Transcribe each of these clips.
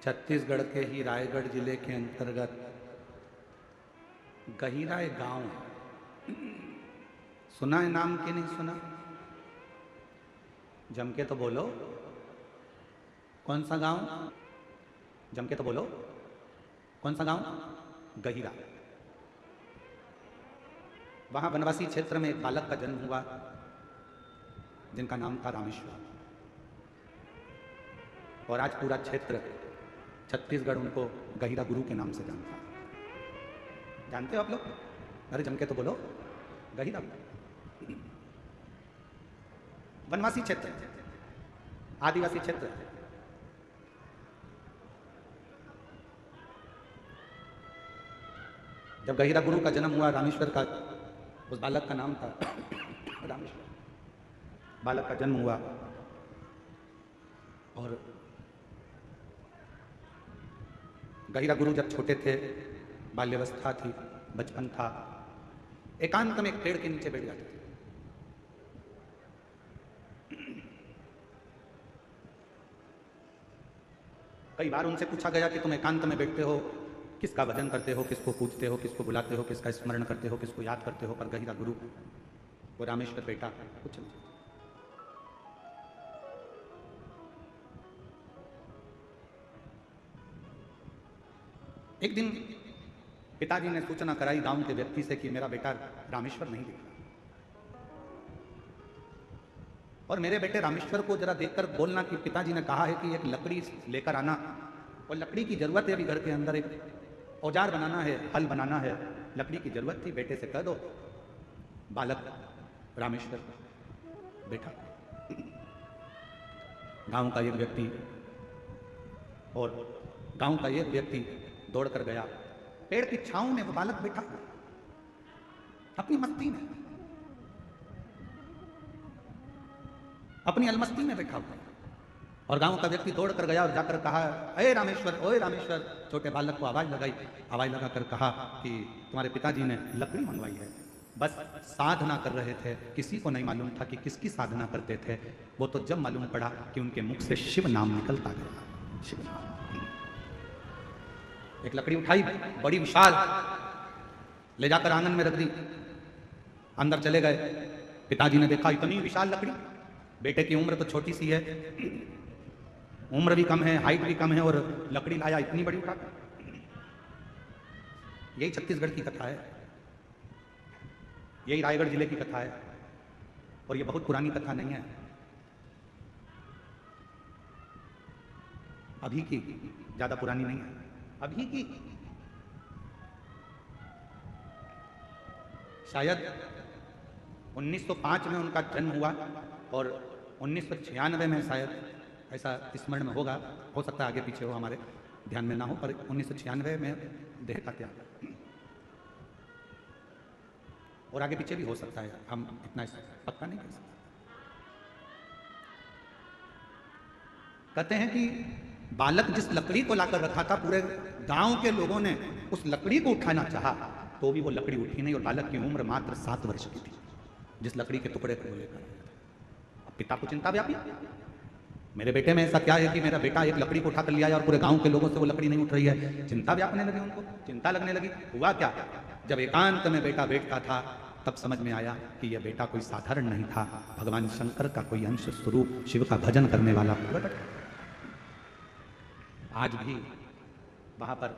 छत्तीसगढ़ के ही रायगढ़ जिले के अंतर्गत गहिरा एक गांव है। सुना है नाम कि नहीं सुना? जम के तो बोलो, कौन सा गांव? जम के तो बोलो, कौन सा गांव? गहिरा। वहां वनवासी क्षेत्र में एक बालक का जन्म हुआ जिनका नाम था रामेश्वर। और आज पूरा क्षेत्र छत्तीसगढ़ उनको गहिरा गुरु के नाम से जानता है। जानते हो आप लोग? अरे जम के तो बोलो, गहिरा। वनवासी क्षेत्र, आदिवासी क्षेत्र। जब गहिरा गुरु का जन्म हुआ, रामेश्वर का, उस बालक का नाम था रामेश्वर। बालक का जन्म हुआ और गहिरा गुरु जब छोटे थे, बाल्यावस्था थी, बचपन था, एकांत में एक पेड़ के नीचे बैठ जाते थे। कई बार उनसे पूछा गया कि तुम एकांत में बैठते हो, किसका भजन करते हो, किसको पूजते हो, किसको बुलाते हो, किसका स्मरण करते हो, किसको याद करते हो? पर गहिरा गुरु, वो रामेश्वर बेटा, कुछ नहीं। एक दिन पिताजी ने सूचना कराई गांव के व्यक्ति से कि मेरा बेटा रामेश्वर नहीं दिख रहा, और मेरे बेटे रामेश्वर को जरा देखकर बोलना कि पिताजी ने कहा है कि एक लकड़ी लेकर आना, और लकड़ी की जरूरत है अभी, घर के अंदर एक औजार बनाना है, हल बनाना है, लकड़ी की जरूरत थी, बेटे से कह दो। बालक रामेश्वर बेटा, गांव का एक व्यक्ति, और गांव का एक व्यक्ति दौड़ कर गया। पेड़ की छांव में वो बालक बैठा अपनी मस्ती में, अपनी अलमस्ती में बैठा हुआ, और गांव का व्यक्ति दौड़ कर गया और जाकर कहा, अरे रामेश्वर, ओए रामेश्वर। छोटे बालक को आवाज लगाई, आवाज लगाकर कहा कि तुम्हारे पिताजी ने लकड़ी मंगवाई है। बस साधना कर रहे थे, किसी को नहीं मालूम था कि किसकी साधना करते थे। वो तो जब मालूम पड़ा कि उनके मुख से शिव नाम निकलता गया, शिव नाम। एक लकड़ी उठाई, बड़ी विशाल, ले जाकर आंगन में रख दी। अंदर चले गए, पिताजी ने देखा इतनी विशाल लकड़ी, बेटे की उम्र तो छोटी सी है, उम्र भी कम है, हाइट भी कम है, और लकड़ी लाया इतनी बड़ी उठाकर। यही छत्तीसगढ़ की कथा है, यही रायगढ़ जिले की कथा है, और ये बहुत पुरानी कथा नहीं है, अभी की, ज्यादा पुरानी नहीं है, अभी की। शायद 1905 में उनका जन्म हुआ, और 1996 में शायद, ऐसा स्मरण में होगा, हो सकता है आगे पीछे हो, हमारे ध्यान में ना हो, पर 1996 में देह का त्याग, और आगे पीछे भी हो सकता है, हम इतना पक्का नहीं कह सकते। कहते हैं कि बालक जिस लकड़ी को लाकर रखा था, पूरे गांव के लोगों ने उस लकड़ी को उठाना चाहा, तो भी वो लकड़ी उठी नहीं, और बालक की उम्र मात्र 7 वर्ष की थी जिस लकड़ी के टुकड़े को लेकर। अब पिता को चिंता व्यापी, मेरे बेटे में ऐसा क्या है कि मेरा बेटा एक लकड़ी को उठाकर लिया है और पूरे गांव के लोगों से वो लकड़ी नहीं उठ रही है। चिंता व्यापने लगी उनको, चिंता लगने लगी। हुआ क्या, जब एकांत में बेटा बैठता था, तब समझ में आया कि यह बेटा कोई साधारण नहीं था, भगवान शंकर का कोई अंश स्वरूप, शिव का भजन करने वाला। आज भी वहां पर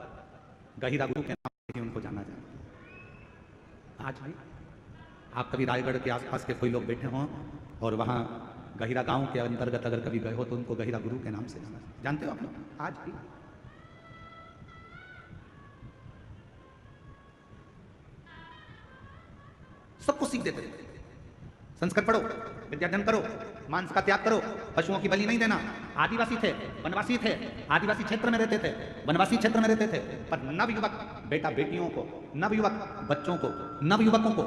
गहिरा गुरु के नाम से उनको जाना जाता। आज भी आप कभी रायगढ़ के आसपास के कोई लोग बैठे हों और वहां गहिरा गांव के अंतर्गत अगर कभी गए हो, तो उनको गहिरा गुरु के नाम से जाना। जानते हो आप लोग? आज भी सबको सीख देते थे, संस्कार पढ़ो, विद्यार्जन करो, मांस का त्याग करो, पशुओं की बलि नहीं देना। आदिवासी थे, वनवासी थे, आदिवासी क्षेत्र में रहते थे, वनवासी क्षेत्र में रहते थे, पर नवयुवक बेटा बेटियों को, नवयुवक बच्चों को, नवयुवकों को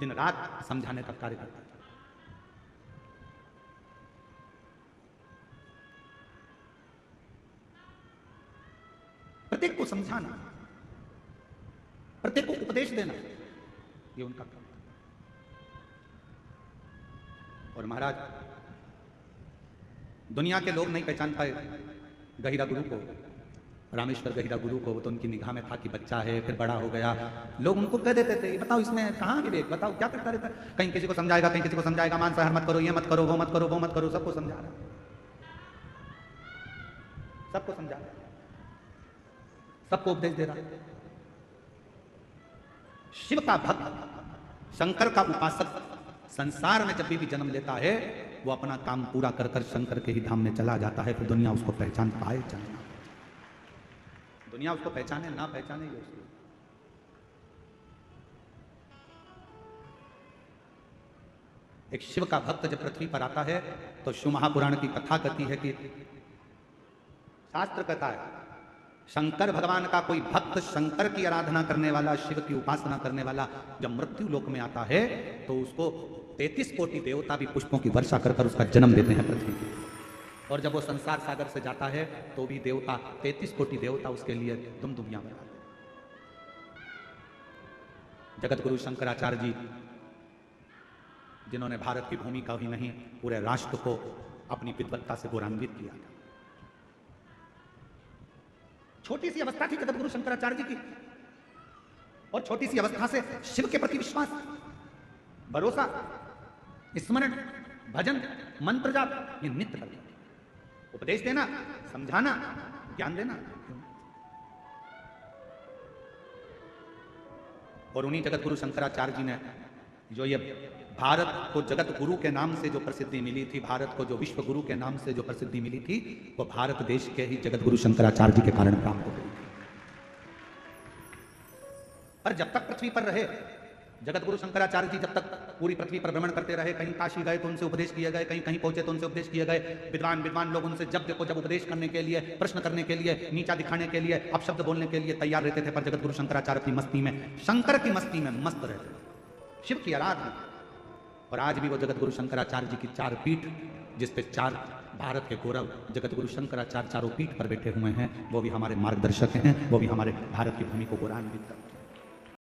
दिन रात समझाने का कार्य करता था। प्रत्येक को समझाना, प्रत्येक को उपदेश देना, ये उनका काम। और महाराज, दुनिया के लोग नहीं पहचान पाए गहिरा गुरु को, रामेश्वर गहिरा गुरु को, वो तो उनकी निगाह में था कि बच्चा है, फिर बड़ा हो गया। लोग उनको कह देते थे, बताओ इसमें कहाँ विवेक, बताओ क्या करता रहता है, कहीं किसी को समझाएगा, कहीं किसी को समझाएगा, मांसाहार मत करो, ये मत करो, वो मत करो, वो मत करो, सबको समझा रहा है, सबको समझा रहा है, सबको उपदेश दे रहा है। शिव का भक्त, शंकर का उपासक संसार में जब भी जन्म लेता है, वो अपना काम पूरा कर कर शंकर के ही धाम में चला जाता है। फिर दुनिया उसको पहचान पाए चाहे ना, दुनिया उसको पहचाने ना पहचाने, ये उसको। एक शिव का भक्त जब पृथ्वी पर आता है तो शिव महापुराण की कथा कहती है कि, शास्त्र कहता है, शंकर भगवान का कोई भक्त, शंकर की आराधना करने वाला, शिव की उपासना करने वाला जब मृत्यु लोक में आता है तो उसको 33 कोटि देवता भी पुष्पों की वर्षा कर कर उसका जन्म देते हैं पृथ्वी पर। और जब वो संसार सागर से जाता है तो भी देवता, 33 कोटि देवता उसके लिए दुमदुमियां बजाते हैं। जगत गुरु शंकराचार्य जी, जिन्होंने भारत की भूमि का ही नहीं पूरे राष्ट्र को अपनी विद्वत्ता से गौरवान्वित किया था। छोटी सी अवस्था थी जगत गुरु शंकराचार्य जी की, और छोटी सी अवस्था से शिव के प्रति विश्वास, भरोसा, स्मरण, भजन, मंत्र जाप, ये नित्य करते। उपदेश देना, समझाना, ज्ञान देना। और उन्हीं जगत गुरु शंकराचार्य जी ने जो ये भारत को जगत गुरु के नाम से जो प्रसिद्धि मिली थी, भारत को जो विश्व गुरु के नाम से जो प्रसिद्धि मिली थी, वो भारत देश के ही जगत गुरु शंकराचार्य जी के कारण प्राप्त हो गई। पर जब तक पृथ्वी पर रहे जगत गुरु शंकराचार्य जी, जब तक पूरी पृथ्वी पर भ्रमण करते रहे, कहीं काशी गए तो उनसे उपदेश किए गए, कहीं कहीं पहुंचे तो उनसे उपदेश किए गए। विद्वान लोग उनसे जब देखो जब उपदेश करने के लिए, प्रश्न करने के लिए, नीचा दिखाने के लिए, अपशब्द बोलने के लिए तैयार रहते थे। पर जगत गुरु शंकराचार्य की मस्ती में, शंकर की मस्ती में मस्त रहते थे, शिव की आराधना। और आज भी वो जगत गुरु शंकराचार्य जी की 4 पीठ, जिस पे 4 भारत के गौरव जगत गुरु शंकराचार्य चारों पीठ पर बैठे हुए हैं, वो भी हमारे मार्गदर्शक हैं, वो भी हमारे भारत की भूमि को गौरवान्वित करते हैं।